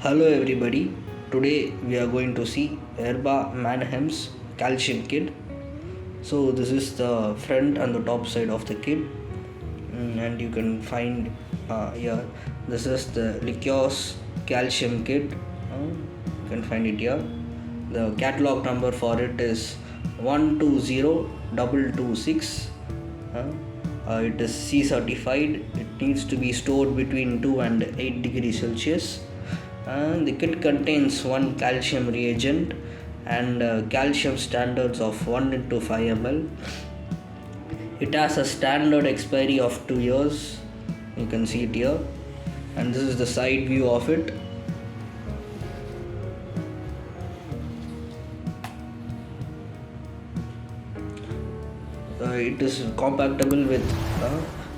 Hello everybody. Today we are going to see Erba Mannheim's calcium kit. So this is the front and the top side of the kit, and you can find here. This is the LIQUIXX calcium kit. You can find it here. The catalog number for it is 120226. It is C certified. It needs to be stored between 2 and 8 degrees Celsius. The kit contains one calcium reagent and calcium standards of 1 into 5 ml. It has a standard expiry of 2 years. You can see it here, and this is the side view of it. It is compatible with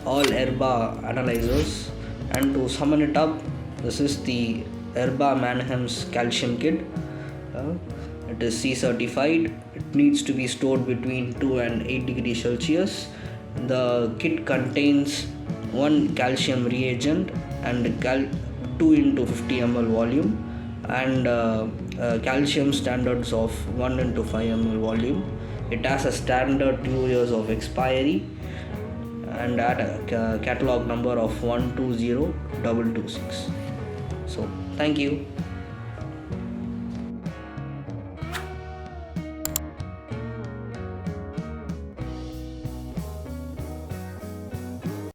all Erba analyzers, and to sum it up, this is the Erba Mannheim's calcium kit. It is C certified. It needs to be stored between 2 and 8 degrees Celsius. The kit contains one calcium reagent and 2 into 50 ml volume, and calcium standards of 1 into 5 ml volume. It has a standard 2 years of expiry and at a catalog number of 120226. So thank you.